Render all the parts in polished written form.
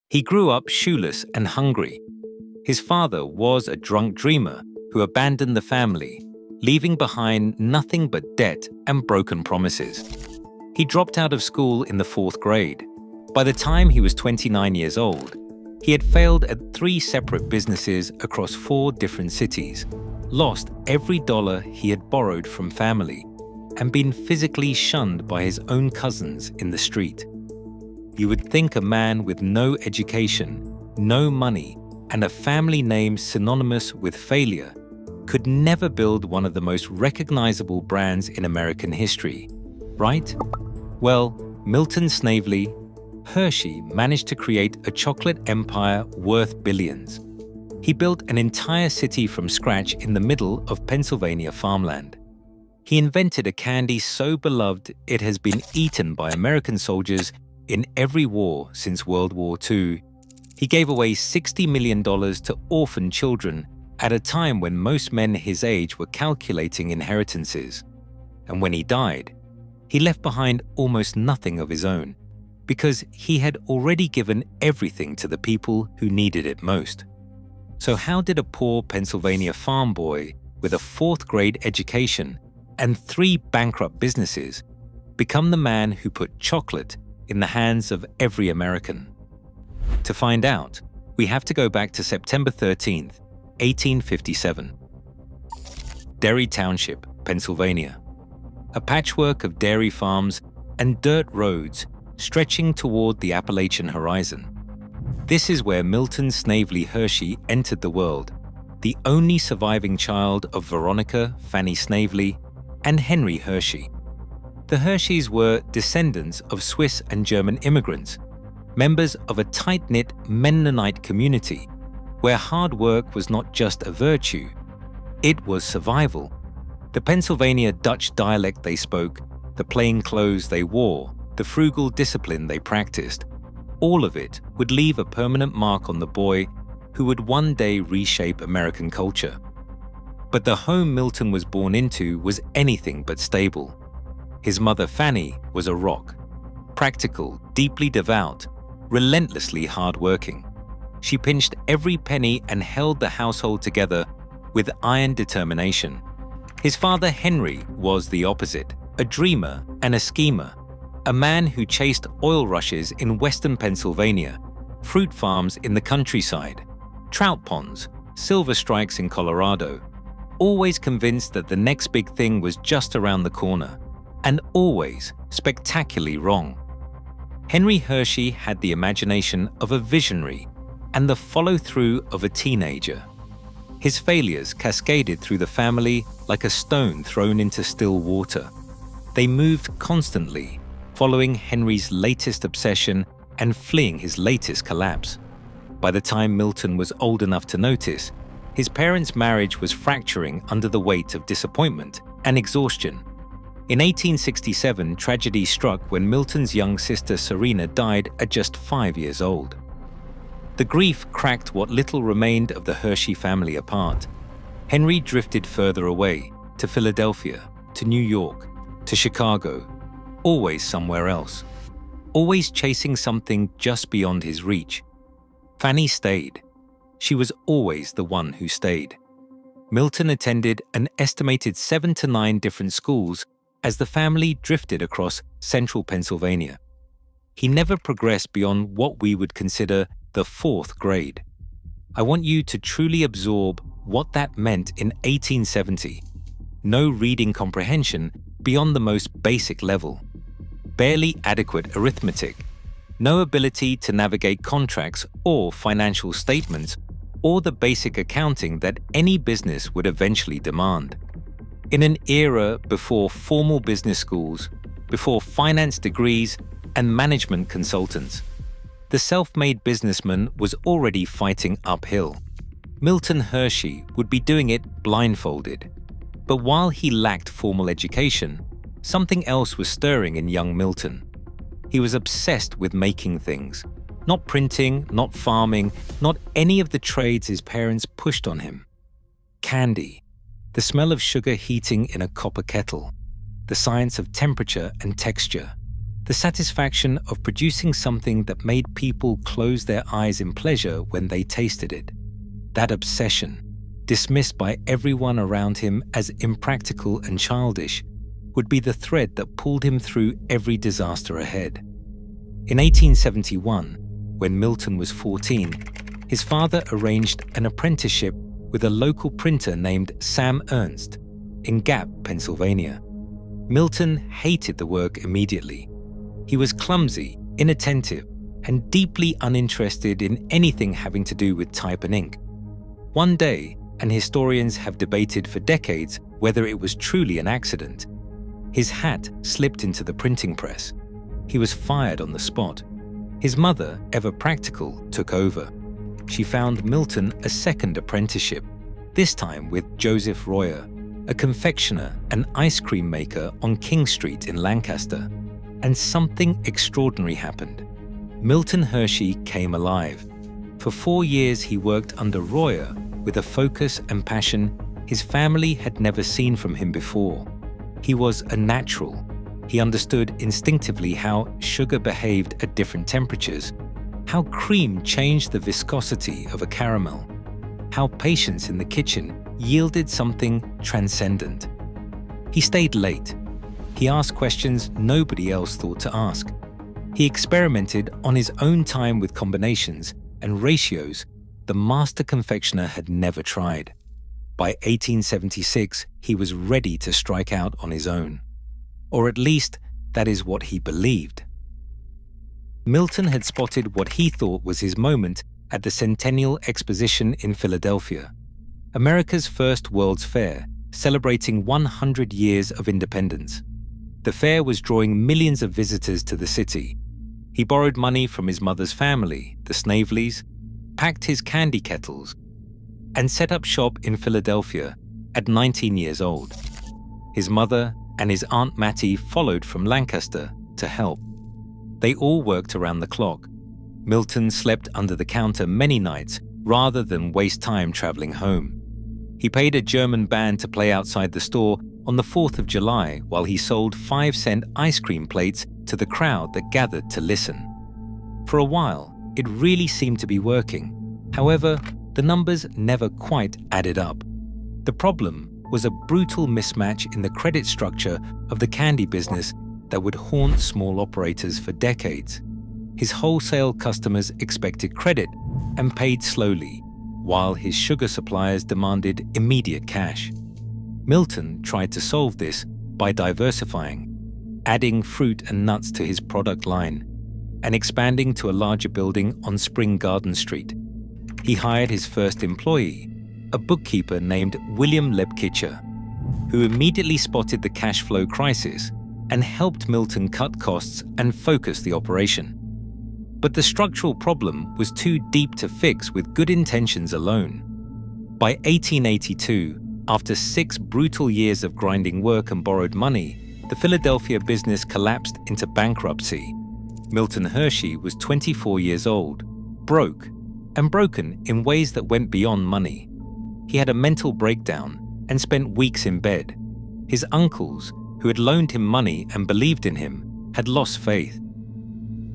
He grew up shoeless and hungry. His father was a drunk dreamer who abandoned the family, leaving behind nothing but debt and broken promises. He dropped out of school in the 4th grade. By the time he was 29 years old, he had failed at 3 separate businesses across 4 different cities, lost every dollar he had borrowed from family, and been physically shunned by his own cousins in the street. You would think a man with no education, no money, and a family name synonymous with failure could never build one of the most recognizable brands in American history, right? Well, Milton Snavely, Hershey managed to create a chocolate empire worth billions. He built an entire city from scratch in the middle of Pennsylvania farmland. He invented a candy so beloved it has been eaten by American soldiers in every war since World War II. He gave away $60 million to orphan children at a time when most men his age were calculating inheritances. And when he died, he left behind almost nothing of his own, because he had already given everything to the people who needed it most. So how did a poor Pennsylvania farm boy with a 4th grade education and 3 bankrupt businesses become the man who put chocolate in the hands of every American? To find out, we have to go back to September 13th, 1857. Derry Township, Pennsylvania. A patchwork of dairy farms and dirt roads stretching toward the Appalachian horizon. This is where Milton Snavely Hershey entered the world, the only surviving child of Veronica Fanny Snavely and Henry Hershey. The Hersheys were descendants of Swiss and German immigrants, members of a tight-knit Mennonite community where hard work was not just a virtue, it was survival. The Pennsylvania Dutch dialect they spoke, the plain clothes they wore, the frugal discipline they practiced, all of it would leave a permanent mark on the boy who would one day reshape American culture. But the home Milton was born into was anything but stable. His mother Fanny was a rock, practical, deeply devout, relentlessly hardworking. She pinched every penny and held the household together with iron determination. His father Henry was the opposite, a dreamer and a schemer, a man who chased oil rushes in western Pennsylvania, fruit farms in the countryside, trout ponds, silver strikes in Colorado, always convinced that the next big thing was just around the corner, and always spectacularly wrong. Henry Hershey had the imagination of a visionary and the follow-through of a teenager. His failures cascaded through the family like a stone thrown into still water. They moved constantly, following Henry's latest obsession and fleeing his latest collapse. By the time Milton was old enough to notice, his parents' marriage was fracturing under the weight of disappointment and exhaustion. In 1867, tragedy struck when Milton's young sister Serena died at just 5 years old. The grief cracked what little remained of the Hershey family apart. Henry drifted further away, to Philadelphia, to New York, to Chicago, always somewhere else, always chasing something just beyond his reach. Fanny stayed. She was always the one who stayed. Milton attended an estimated 7 to 9 different schools as the family drifted across central Pennsylvania. He never progressed beyond what we would consider the 4th grade. I want you to truly absorb what that meant in 1870. No reading comprehension beyond the most basic level. Barely adequate arithmetic. No ability to navigate contracts or financial statements or the basic accounting that any business would eventually demand. In an era before formal business schools, before finance degrees and management consultants, the self-made businessman was already fighting uphill. Milton Hershey would be doing it blindfolded. But while he lacked formal education, something else was stirring in young Milton. He was obsessed with making things. Not printing, not farming, not any of the trades his parents pushed on him. Candy. The smell of sugar heating in a copper kettle, the science of temperature and texture, The satisfaction of producing something that made people close their eyes in pleasure when they tasted it. That obsession, dismissed by everyone around him as impractical and childish, would be the thread that pulled him through every disaster ahead. In 1871, when Milton was 14, his father arranged an apprenticeship with a local printer named Sam Ernst in Gap, Pennsylvania. Milton hated the work immediately. He was clumsy, inattentive, and deeply uninterested in anything having to do with type and ink. One day, and historians have debated for decades whether it was truly an accident, his hat slipped into the printing press. He was fired on the spot. His mother, ever practical, took over. She found Milton a second apprenticeship, this time with Joseph Royer, a confectioner and ice cream maker on King Street in Lancaster. And something extraordinary happened. Milton Hershey came alive. For 4 years he worked under Royer with a focus and passion his family had never seen from him before. He was a natural. He understood instinctively how sugar behaved at different temperatures, how cream changed the viscosity of a caramel, how patience in the kitchen yielded something transcendent. He stayed late. He asked questions nobody else thought to ask. He experimented on his own time with combinations and ratios the master confectioner had never tried. By 1876, he was ready to strike out on his own. Or at least, that is what he believed. Milton had spotted what he thought was his moment at the Centennial Exposition in Philadelphia, America's first World's Fair, celebrating 100 years of independence. The fair was drawing millions of visitors to the city. He borrowed money from his mother's family, the Snaveleys, packed his candy kettles, and set up shop in Philadelphia at 19 years old. His mother and his Aunt Mattie followed from Lancaster to help. They all worked around the clock. Milton slept under the counter many nights rather than waste time traveling home. He paid a German band to play outside the store on the 4th of July while he sold 5-cent ice cream plates to the crowd that gathered to listen. For a while, it really seemed to be working. However, the numbers never quite added up. The problem was a brutal mismatch in the credit structure of the candy business that would haunt small operators for decades. His wholesale customers expected credit and paid slowly, while his sugar suppliers demanded immediate cash. Milton tried to solve this by diversifying, adding fruit and nuts to his product line, and expanding to a larger building on Spring Garden Street. He hired his first employee, a bookkeeper named William Lebkitcher, who immediately spotted the cash flow crisis and helped Milton cut costs and focus the operation. But the structural problem was too deep to fix with good intentions alone. By 1882, after 6 brutal years of grinding work and borrowed money, the Philadelphia business collapsed into bankruptcy. Milton Hershey was 24 years old, broke, and broken in ways that went beyond money. He had a mental breakdown and spent weeks in bed. His uncles, who had loaned him money and believed in him, had lost faith.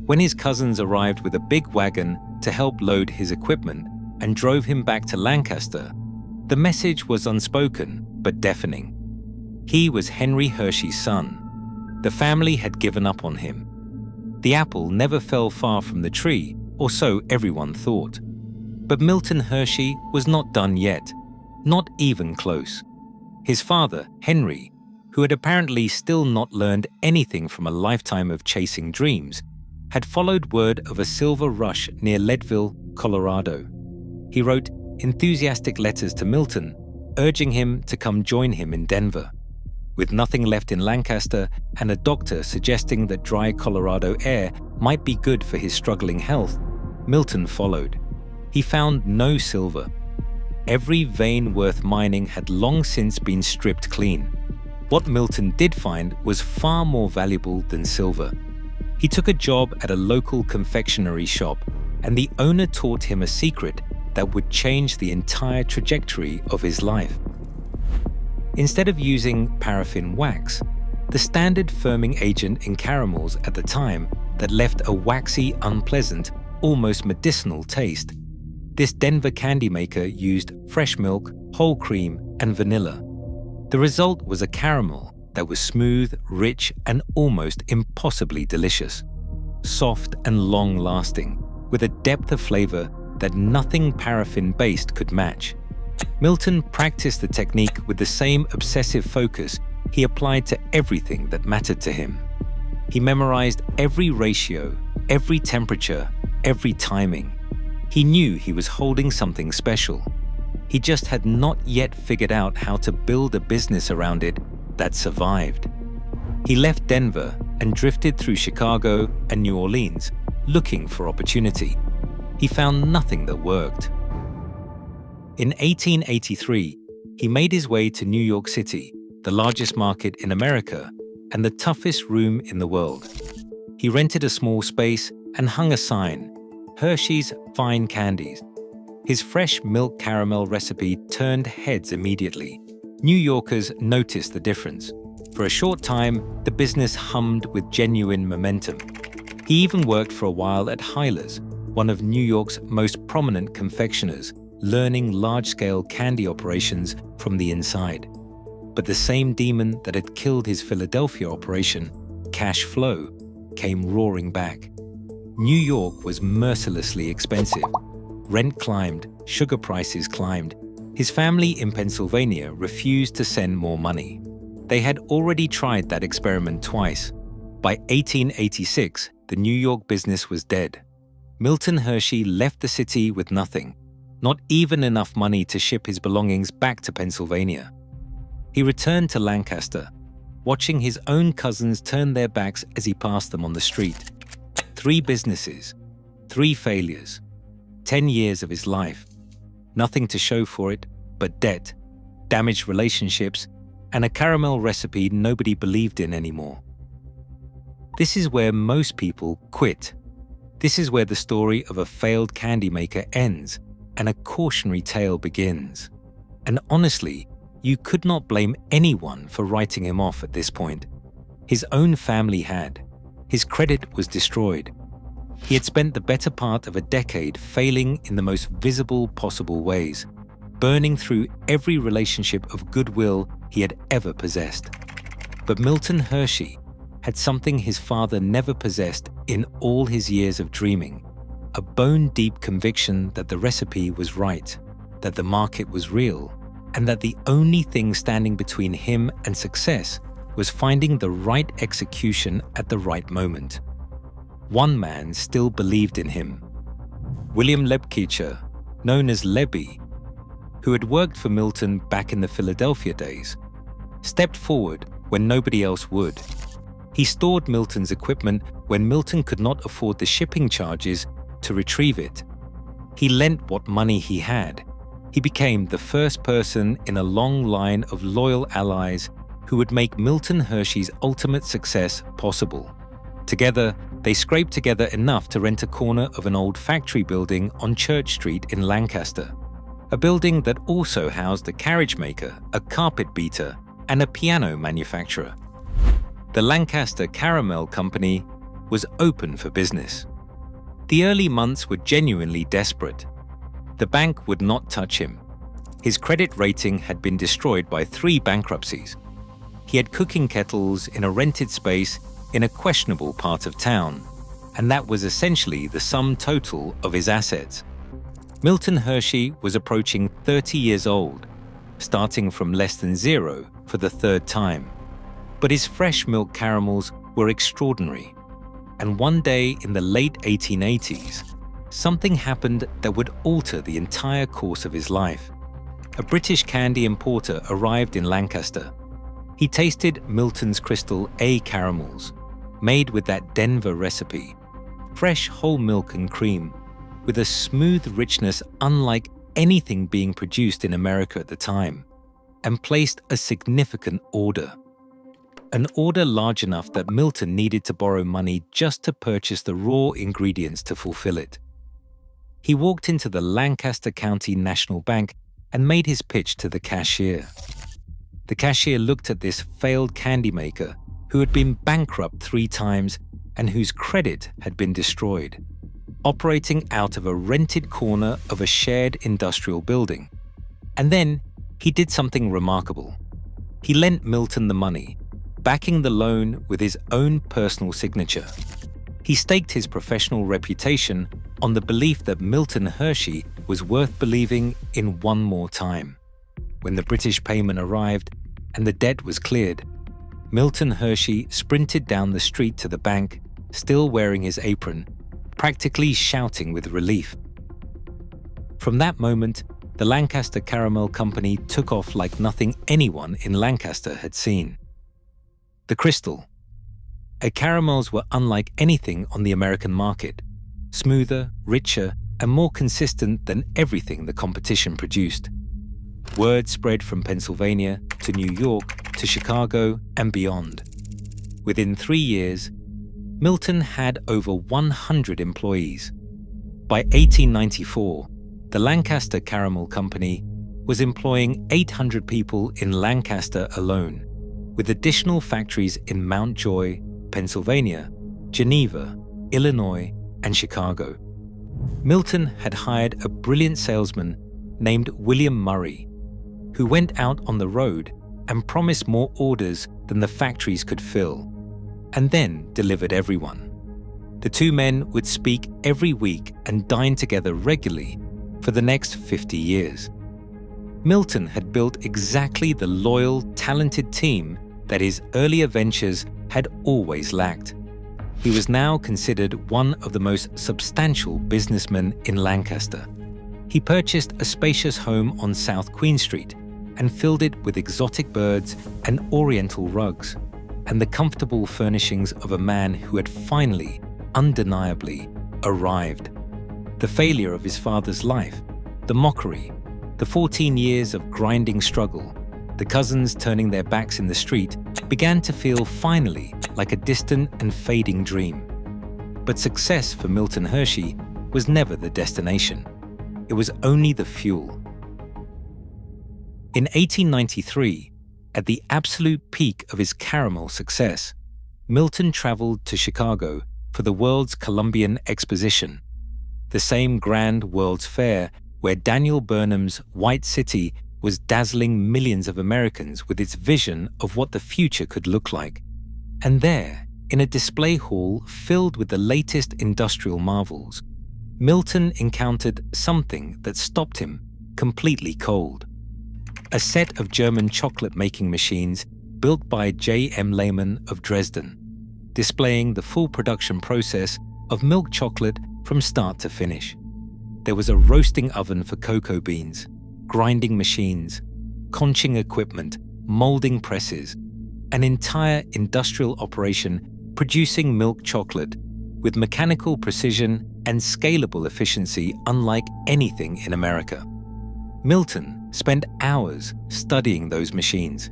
When his cousins arrived with a big wagon to help load his equipment and drove him back to Lancaster, the message was unspoken but deafening. He was Henry Hershey's son. The family had given up on him. The apple never fell far from the tree, or so everyone thought. But Milton Hershey was not done yet, not even close. His father, Henry, who had apparently still not learned anything from a lifetime of chasing dreams, had followed word of a silver rush near Leadville, Colorado. He wrote enthusiastic letters to Milton, urging him to come join him in Denver. With nothing left in Lancaster and a doctor suggesting that dry Colorado air might be good for his struggling health, Milton followed. He found no silver. Every vein worth mining had long since been stripped clean. What Milton did find was far more valuable than silver. He took a job at a local confectionery shop, and the owner taught him a secret that would change the entire trajectory of his life. Instead of using paraffin wax, the standard firming agent in caramels at the time that left a waxy, unpleasant, almost medicinal taste. This Denver candy maker used fresh milk, whole cream, and vanilla. The result was a caramel that was smooth, rich, and almost impossibly delicious. Soft and long-lasting, with a depth of flavor that nothing paraffin-based could match. Milton practiced the technique with the same obsessive focus he applied to everything that mattered to him. He memorized every ratio, every temperature, every timing. He knew he was holding something special. He just had not yet figured out how to build a business around it that survived. He left Denver and drifted through Chicago and New Orleans, looking for opportunity. He found nothing that worked. In 1883, he made his way to New York City, the largest market in America and the toughest room in the world. He rented a small space and hung a sign, "Hershey's Fine Candies." His fresh milk caramel recipe turned heads immediately. New Yorkers noticed the difference. For a short time, the business hummed with genuine momentum. He even worked for a while at Hyler's, one of New York's most prominent confectioners, learning large-scale candy operations from the inside. But the same demon that had killed his Philadelphia operation, cash flow, came roaring back. New York was mercilessly expensive. Rent climbed, sugar prices climbed. His family in Pennsylvania refused to send more money. They had already tried that experiment twice. By 1886, the New York business was dead. Milton Hershey left the city with nothing, not even enough money to ship his belongings back to Pennsylvania. He returned to Lancaster, watching his own cousins turn their backs as he passed them on the street. 3 businesses, 3 failures, 10 years of his life. Nothing to show for it but debt, damaged relationships, and a caramel recipe nobody believed in anymore. This is where most people quit. This is where the story of a failed candy maker ends and a cautionary tale begins. And honestly, you could not blame anyone for writing him off at this point. His own family had. His credit was destroyed. He had spent the better part of a decade failing in the most visible possible ways, burning through every relationship of goodwill he had ever possessed. But Milton Hershey had something his father never possessed in all his years of dreaming, a bone-deep conviction that the recipe was right, that the market was real, and that the only thing standing between him and success was finding the right execution at the right moment. One man still believed in him. William Lebkecher, known as Lebby, who had worked for Milton back in the Philadelphia days, stepped forward when nobody else would. He stored Milton's equipment when Milton could not afford the shipping charges to retrieve it. He lent what money he had. He became the first person in a long line of loyal allies who would make Milton Hershey's ultimate success possible. Together, they scraped together enough to rent a corner of an old factory building on Church Street in Lancaster, a building that also housed a carriage maker, a carpet beater, and a piano manufacturer. The Lancaster Caramel Company was open for business. The early months were genuinely desperate. The bank would not touch him. His credit rating had been destroyed by 3 bankruptcies. He had cooking kettles in a rented space in a questionable part of town, and that was essentially the sum total of his assets. Milton Hershey was approaching 30 years old, starting from less than zero for the 3rd time. But his fresh milk caramels were extraordinary. And one day in the late 1880s, something happened that would alter the entire course of his life. A British candy importer arrived in Lancaster. He tasted Milton's Crystal A caramels, made with that Denver recipe, fresh whole milk and cream, with a smooth richness unlike anything being produced in America at the time, and placed a significant order. An order large enough that Milton needed to borrow money just to purchase the raw ingredients to fulfill it. He walked into the Lancaster County National Bank and made his pitch to the cashier. The cashier looked at this failed candy maker who had been bankrupt 3 times and whose credit had been destroyed, operating out of a rented corner of a shared industrial building. And then he did something remarkable. He lent Milton the money, backing the loan with his own personal signature. He staked his professional reputation on the belief that Milton Hershey was worth believing in one more time. When the British payment arrived and the debt was cleared, Milton Hershey sprinted down the street to the bank, still wearing his apron, practically shouting with relief. From that moment, the Lancaster Caramel Company took off like nothing anyone in Lancaster had seen. The Crystal. Her caramels were unlike anything on the American market, smoother, richer, and more consistent than everything the competition produced. Word spread from Pennsylvania to New York to Chicago and beyond. Within 3 years, Milton had over 100 employees. By 1894, the Lancaster Caramel Company was employing 800 people in Lancaster alone, with additional factories in Mount Joy, Pennsylvania, Geneva, Illinois, and Chicago. Milton had hired a brilliant salesman named William Murray, who went out on the road and promised more orders than the factories could fill, and then delivered everyone. The 2 men would speak every week and dine together regularly for the next 50 years. Milton had built exactly the loyal, talented team that his earlier ventures had always lacked. He was now considered one of the most substantial businessmen in Lancaster. He purchased a spacious home on South Queen Street and filled it with exotic birds and oriental rugs, and the comfortable furnishings of a man who had finally, undeniably, arrived. The failure of his father's life, the mockery, the 14 years of grinding struggle, the cousins turning their backs in the street, began to feel finally like a distant and fading dream. But success for Milton Hershey was never the destination. It was only the fuel. In 1893, at the absolute peak of his caramel success, Milton traveled to Chicago for the World's Columbian Exposition, the same grand World's Fair where Daniel Burnham's White City was dazzling millions of Americans with its vision of what the future could look like. And there, in a display hall filled with the latest industrial marvels, Milton encountered something that stopped him completely cold. A set of German chocolate-making machines built by J.M. Lehman of Dresden, displaying the full production process of milk chocolate from start to finish. There was a roasting oven for cocoa beans, grinding machines, conching equipment, molding presses, an entire industrial operation producing milk chocolate with mechanical precision and scalable efficiency unlike anything in America. Milton spent hours studying those machines.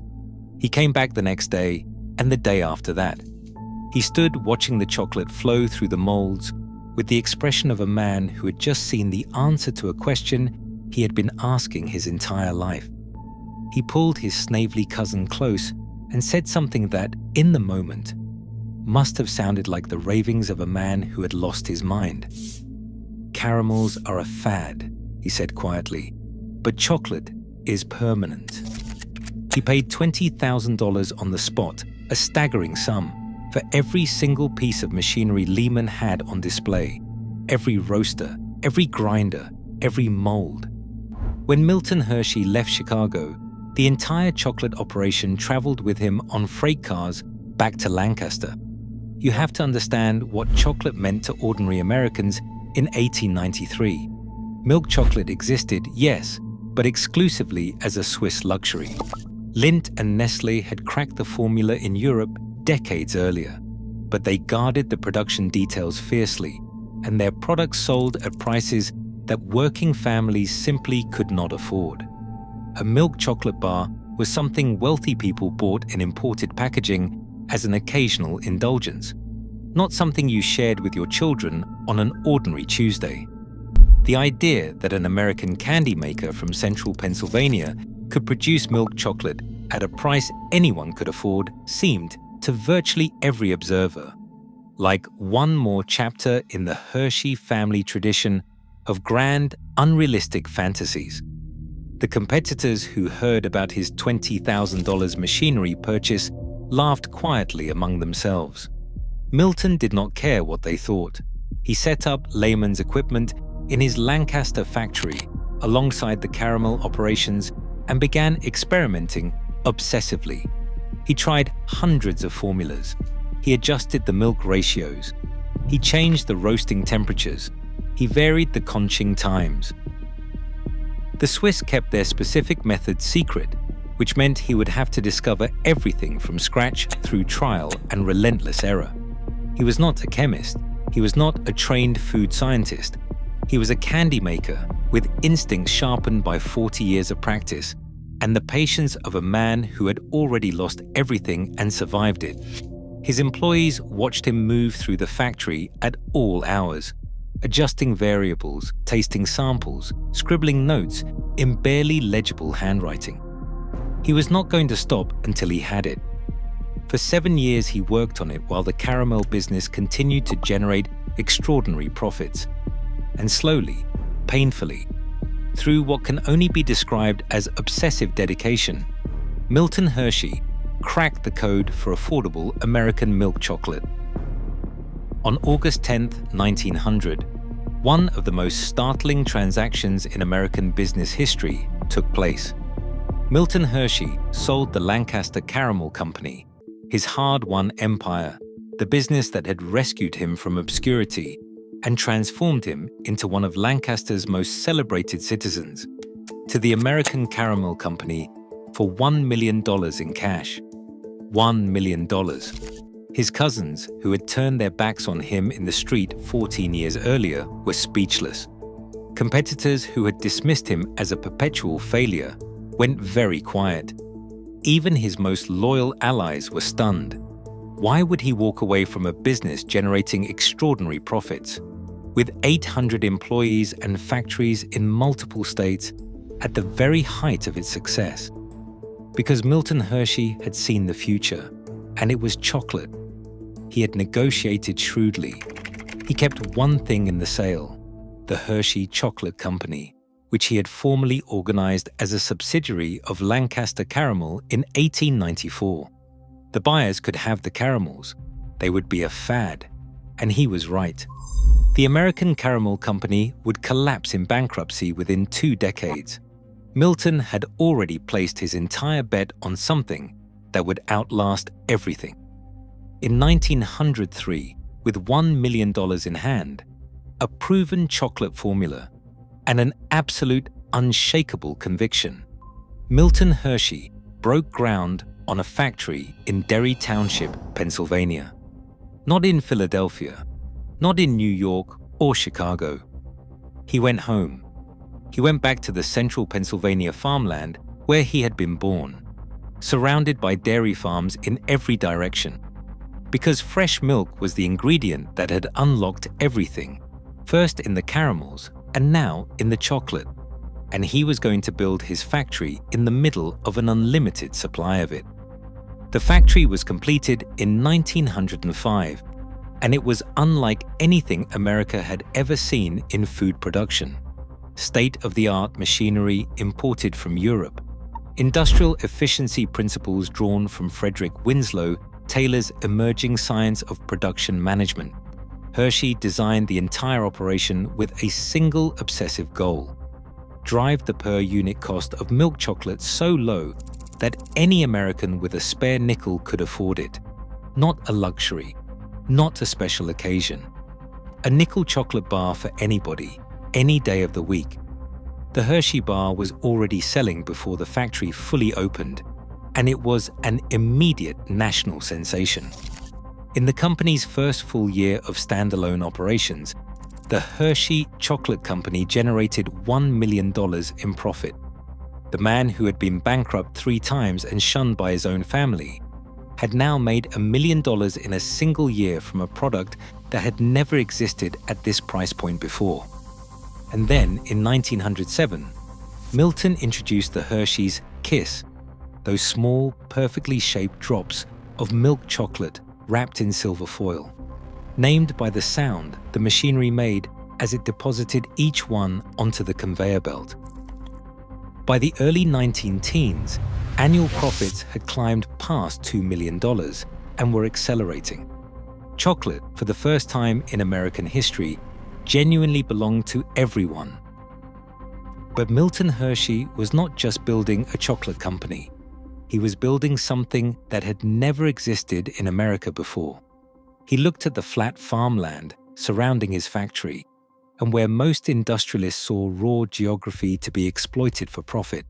He came back the next day and the day after that. He stood watching the chocolate flow through the molds with the expression of a man who had just seen the answer to a question he had been asking his entire life. He pulled his snavely cousin close and said something that, in the moment, must have sounded like the ravings of a man who had lost his mind. "Caramels are a fad," he said quietly, "but chocolate is permanent." He paid $20,000 on the spot, a staggering sum, for every single piece of machinery Lehman had on display, every roaster, every grinder, every mold. When Milton Hershey left Chicago, the entire chocolate operation traveled with him on freight cars back to Lancaster. You have to understand what chocolate meant to ordinary Americans in 1893. Milk chocolate existed, yes, but exclusively as a Swiss luxury. Lindt and Nestlé had cracked the formula in Europe decades earlier, but they guarded the production details fiercely, and their products sold at prices that working families simply could not afford. A milk chocolate bar was something wealthy people bought in imported packaging as an occasional indulgence, not something you shared with your children on an ordinary Tuesday. The idea that an American candy maker from central Pennsylvania could produce milk chocolate at a price anyone could afford seemed to virtually every observer, like one more chapter in the Hershey family tradition of grand, unrealistic fantasies. The competitors who heard about his $20,000 machinery purchase laughed quietly among themselves. Milton did not care what they thought. He set up Lehman's equipment in his Lancaster factory alongside the caramel operations and began experimenting obsessively. He tried hundreds of formulas. He adjusted the milk ratios. He changed the roasting temperatures. He varied the conching times. The Swiss kept their specific method secret, which meant he would have to discover everything from scratch through trial and relentless error. He was not a chemist. He was not a trained food scientist. He was a candy maker with instincts sharpened by 40 years of practice and the patience of a man who had already lost everything and survived it. His employees watched him move through the factory at all hours, adjusting variables, tasting samples, scribbling notes in barely legible handwriting. He was not going to stop until he had it. For 7 years he worked on it while the caramel business continued to generate extraordinary profits. And slowly, painfully, through what can only be described as obsessive dedication, Milton Hershey cracked the code for affordable American milk chocolate. On August 10, 1900, one of the most startling transactions in American business history took place. Milton Hershey sold the Lancaster Caramel Company, his hard-won empire, the business that had rescued him from obscurity and transformed him into one of Lancaster's most celebrated citizens, to the American Caramel Company for $1 million in cash. $1 million. His cousins, who had turned their backs on him in the street 14 years earlier, were speechless. Competitors who had dismissed him as a perpetual failure went very quiet. Even his most loyal allies were stunned. Why would he walk away from a business generating extraordinary profits? With 800 employees and factories in multiple states at the very height of its success. Because Milton Hershey had seen the future, and it was chocolate. He had negotiated shrewdly. He kept one thing in the sale, the Hershey Chocolate Company, which he had formally organized as a subsidiary of Lancaster Caramel in 1894. The buyers could have the caramels. They would be a fad. And he was right. The American Caramel Company would collapse in bankruptcy within 2 decades. Milton had already placed his entire bet on something that would outlast everything. In 1903, with $1 million in hand, a proven chocolate formula, and an absolute, unshakable conviction, Milton Hershey broke ground on a factory in Derry Township, Pennsylvania. Not in Philadelphia, not in New York or Chicago. He went home. He went back to the central Pennsylvania farmland where he had been born, surrounded by dairy farms in every direction. Because fresh milk was the ingredient that had unlocked everything, first in the caramels and now in the chocolate. And he was going to build his factory in the middle of an unlimited supply of it. The factory was completed in 1905, and it was unlike anything America had ever seen in food production. State-of-the-art machinery imported from Europe, industrial efficiency principles drawn from Frederick Winslow Taylor's emerging science of production management. Hershey designed the entire operation with a single obsessive goal: drive the per-unit cost of milk chocolate so low that any American with a spare nickel could afford it. Not a luxury, not a special occasion. A nickel chocolate bar for anybody, any day of the week. The Hershey bar was already selling before the factory fully opened, and it was an immediate national sensation. In the company's first full year of standalone operations, the Hershey Chocolate Company generated $1 million in profit. The man who had been bankrupt 3 times and shunned by his own family had now made $1 million in a single year from a product that had never existed at this price point before. And then, in 1907, Milton introduced the Hershey's Kiss, those small, perfectly shaped drops of milk chocolate wrapped in silver foil, named by the sound the machinery made as it deposited each one onto the conveyor belt. By the early 19-teens, annual profits had climbed past $2 million and were accelerating. Chocolate, for the first time in American history, genuinely belonged to everyone. But Milton Hershey was not just building a chocolate company. He was building something that had never existed in America before. He looked at the flat farmland surrounding his factory, and where most industrialists saw raw geography to be exploited for profit,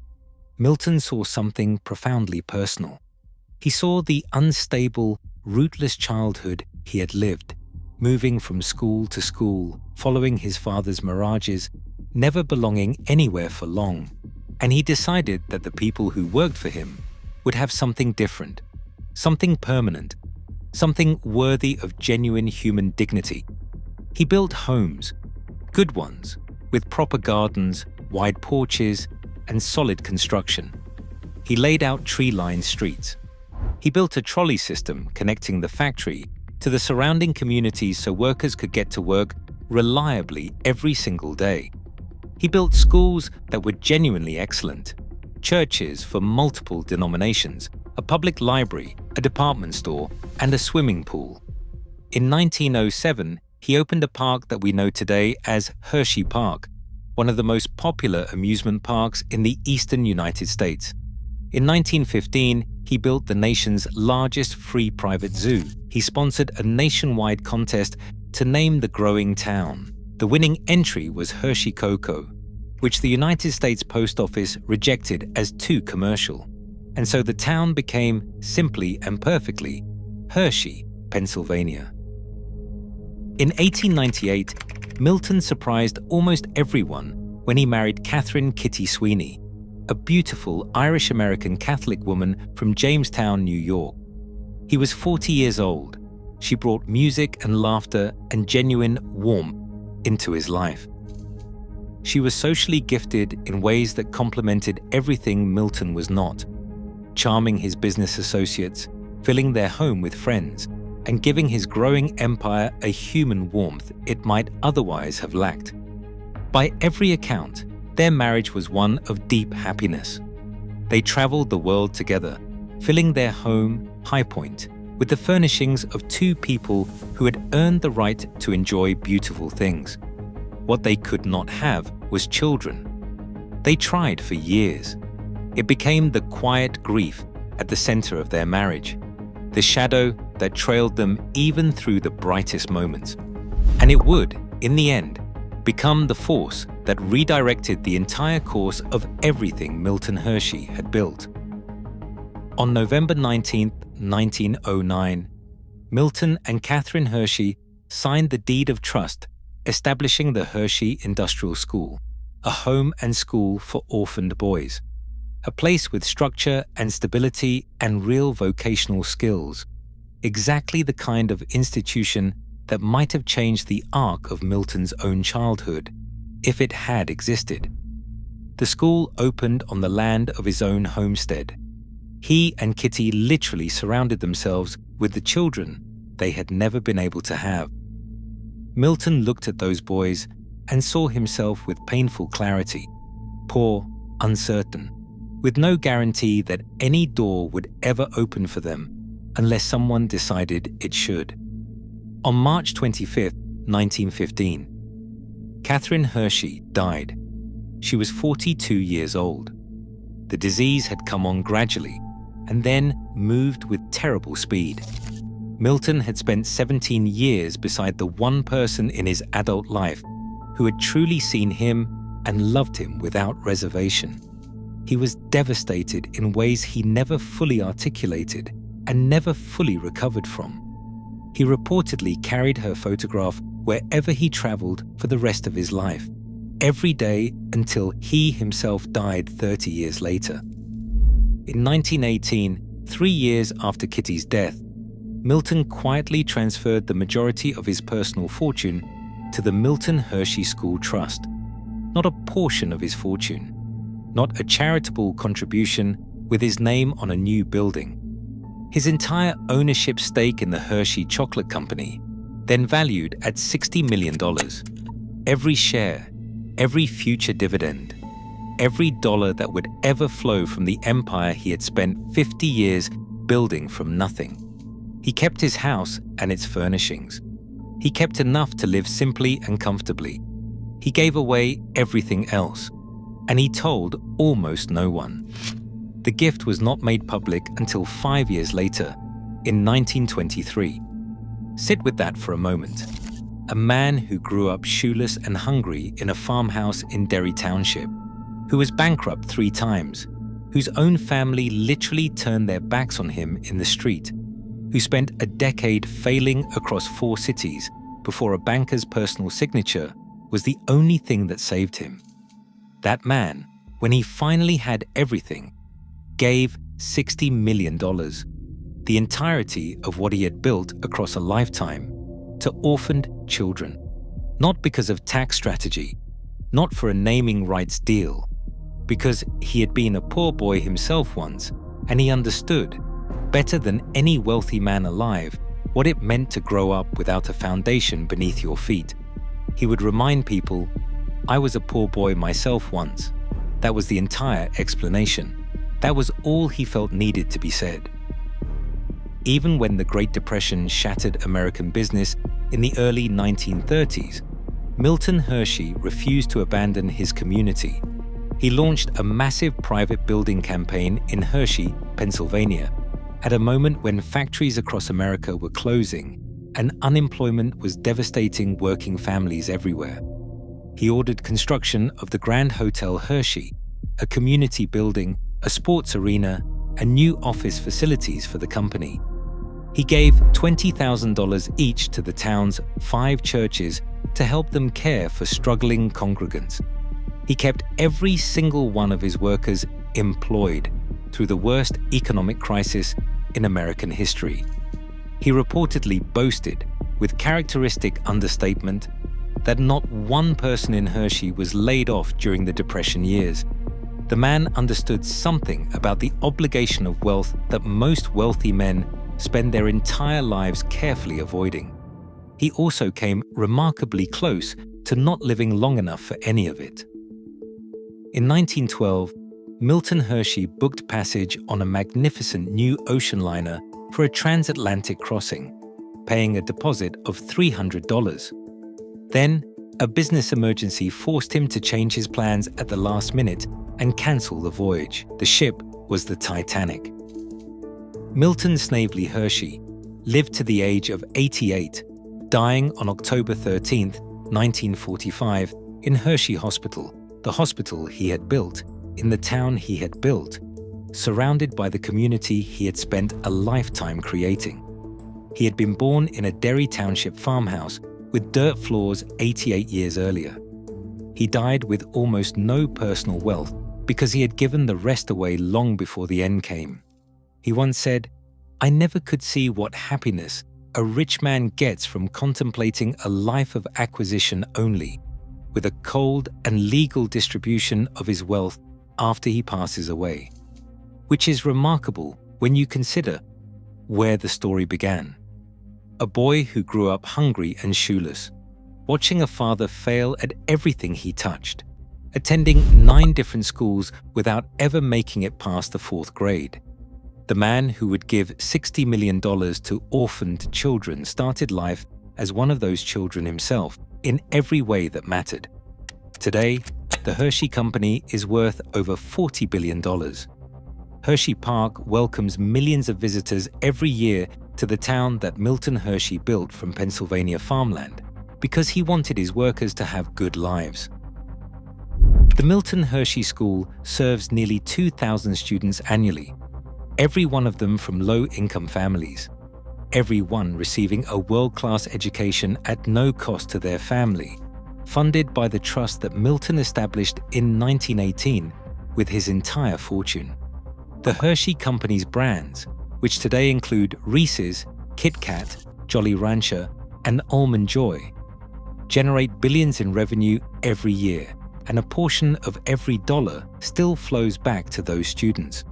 Milton saw something profoundly personal. He saw the unstable, rootless childhood he had lived, moving from school to school, following his father's mirages, never belonging anywhere for long, and he decided that the people who worked for him would have something different, something permanent, something worthy of genuine human dignity. He built homes, good ones, with proper gardens, wide porches, and solid construction. He laid out tree-lined streets. He built a trolley system connecting the factory to the surrounding communities so workers could get to work reliably every single day. He built schools that were genuinely excellent, churches for multiple denominations, a public library, a department store, and a swimming pool. In 1907, he opened a park that we know today as Hershey Park, one of the most popular amusement parks in the eastern United States. In 1915, he built the nation's largest free private zoo. He sponsored a nationwide contest to name the growing town. The winning entry was Hershey Cocoa, which the United States Post Office rejected as too commercial. And so the town became simply and perfectly Hershey, Pennsylvania. In 1898, Milton surprised almost everyone when he married Catherine Kitty Sweeney, a beautiful Irish-American Catholic woman from Jamestown, New York. He was 40 years old. She brought music and laughter and genuine warmth into his life. She was socially gifted in ways that complemented everything Milton was not, charming his business associates, filling their home with friends, and giving his growing empire a human warmth it might otherwise have lacked. By every account, their marriage was one of deep happiness. They traveled the world together, filling their home, High Point, with the furnishings of two people who had earned the right to enjoy beautiful things. What they could not have was children. They tried for years. It became the quiet grief at the center of their marriage, the shadow that trailed them even through the brightest moments. And it would, in the end, become the force that redirected the entire course of everything Milton Hershey had built. On November 19, 1909, Milton and Catherine Hershey signed the deed of trust, establishing the Hershey Industrial School, a home and school for orphaned boys, a place with structure and stability and real vocational skills, exactly the kind of institution that might have changed the arc of Milton's own childhood, if it had existed. The school opened on the land of his own homestead. He and Kitty literally surrounded themselves with the children they had never been able to have. Milton looked at those boys and saw himself with painful clarity, poor, uncertain, with no guarantee that any door would ever open for them unless someone decided it should. On March 25, 1915, Catherine Hershey died. She was 42 years old. The disease had come on gradually and then moved with terrible speed. Milton had spent 17 years beside the one person in his adult life who had truly seen him and loved him without reservation. He was devastated in ways he never fully articulated and never fully recovered from. He reportedly carried her photograph wherever he traveled for the rest of his life, every day until he himself died 30 years later. In 1918, 3 years after Kitty's death, Milton quietly transferred the majority of his personal fortune to the Milton Hershey School Trust, not a portion of his fortune, not a charitable contribution with his name on a new building. His entire ownership stake in the Hershey Chocolate Company, then valued at $60 million. Every share, every future dividend, every dollar that would ever flow from the empire he had spent 50 years building from nothing. He kept his house and its furnishings. He kept enough to live simply and comfortably. He gave away everything else, and he told almost no one. The gift was not made public until 5 years later, in 1923. Sit with that for a moment. A man who grew up shoeless and hungry in a farmhouse in Derry Township, who was bankrupt 3 times, whose own family literally turned their backs on him in the street, who spent a decade failing across 4 cities before a banker's personal signature was the only thing that saved him. That man, when he finally had everything, gave $60 million, the entirety of what he had built across a lifetime, to orphaned children. Not because of tax strategy, not for a naming rights deal, because he had been a poor boy himself once, and he understood, better than any wealthy man alive, what it meant to grow up without a foundation beneath your feet. He would remind people, "I was a poor boy myself once." That was the entire explanation. That was all he felt needed to be said. Even when the Great Depression shattered American business in the early 1930s, Milton Hershey refused to abandon his community. He launched a massive private building campaign in Hershey, Pennsylvania, at a moment when factories across America were closing and unemployment was devastating working families everywhere. He ordered construction of the Grand Hotel Hershey, a community building, a sports arena, and new office facilities for the company. He gave $20,000 each to the town's 5 churches to help them care for struggling congregants. He kept every single one of his workers employed through the worst economic crisis in American history. He reportedly boasted, with characteristic understatement, that not one person in Hershey was laid off during the Depression years. The man understood something about the obligation of wealth that most wealthy men spend their entire lives carefully avoiding. He also came remarkably close to not living long enough for any of it. In 1912, Milton Hershey booked passage on a magnificent new ocean liner for a transatlantic crossing, paying a deposit of $300. Then, a business emergency forced him to change his plans at the last minute and cancel the voyage. The ship was the Titanic. Milton Snavely Hershey lived to the age of 88, dying on October 13, 1945, in Hershey Hospital, the hospital he had built in the town he had built, surrounded by the community he had spent a lifetime creating. He had been born in a Derry Township farmhouse with dirt floors 88 years earlier. He died with almost no personal wealth because he had given the rest away long before the end came. He once said, "I never could see what happiness a rich man gets from contemplating a life of acquisition only, with a cold and legal distribution of his wealth after he passes away," which is remarkable when you consider where the story began. A boy who grew up hungry and shoeless, watching a father fail at everything he touched, attending 9 different schools without ever making it past the 4th grade. The man who would give $60 million to orphaned children started life as one of those children himself in every way that mattered. Today, the Hershey Company is worth over $40 billion. Hershey Park welcomes millions of visitors every year to the town that Milton Hershey built from Pennsylvania farmland because he wanted his workers to have good lives. The Milton Hershey School serves nearly 2,000 students annually, every one of them from low-income families, every one receiving a world-class education at no cost to their family, funded by the trust that Milton established in 1918 with his entire fortune. The Hershey Company's brands, which today include Reese's, Kit Kat, Jolly Rancher, and Almond Joy, generate billions in revenue every year, and a portion of every dollar still flows back to those students.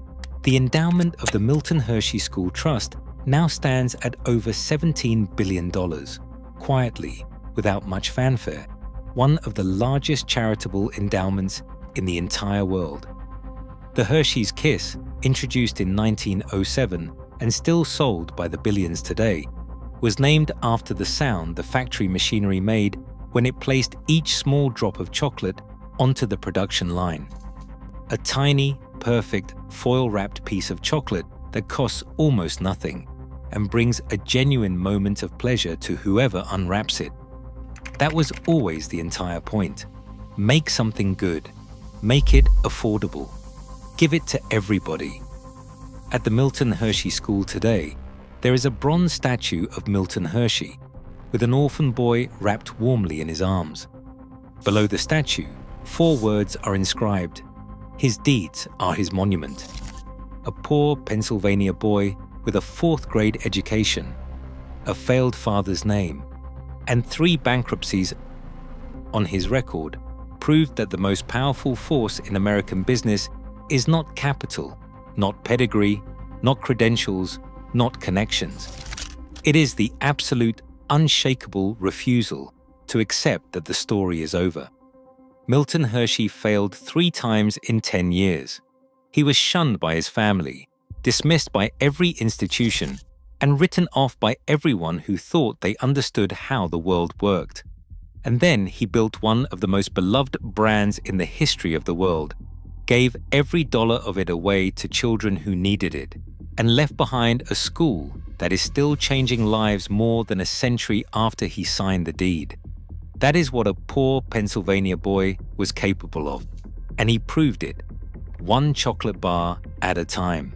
The endowment of the Milton Hershey School Trust now stands at over $17 billion, quietly, without much fanfare, one of the largest charitable endowments in the entire world. The Hershey's Kiss, introduced in 1907 and still sold by the billions today, was named after the sound the factory machinery made when it placed each small drop of chocolate onto the production line. A tiny, perfect, foil-wrapped piece of chocolate that costs almost nothing and brings a genuine moment of pleasure to whoever unwraps it. That was always the entire point. Make something good. Make it affordable. Give it to everybody. At the Milton Hershey School today, there is a bronze statue of Milton Hershey, with an orphan boy wrapped warmly in his arms. Below the statue, 4 words are inscribed. His deeds are his monument. A poor Pennsylvania boy with a 4th grade education, a failed father's name, and 3 bankruptcies on his record proved that the most powerful force in American business is not capital, not pedigree, not credentials, not connections. It is the absolute, unshakable refusal to accept that the story is over. Milton Hershey failed 3 times in 10 years. He was shunned by his family, dismissed by every institution, and written off by everyone who thought they understood how the world worked. And then he built one of the most beloved brands in the history of the world, gave every dollar of it away to children who needed it, and left behind a school that is still changing lives more than a century after he signed the deed. That is what a poor Pennsylvania boy was capable of, and he proved it, 1 chocolate bar at a time.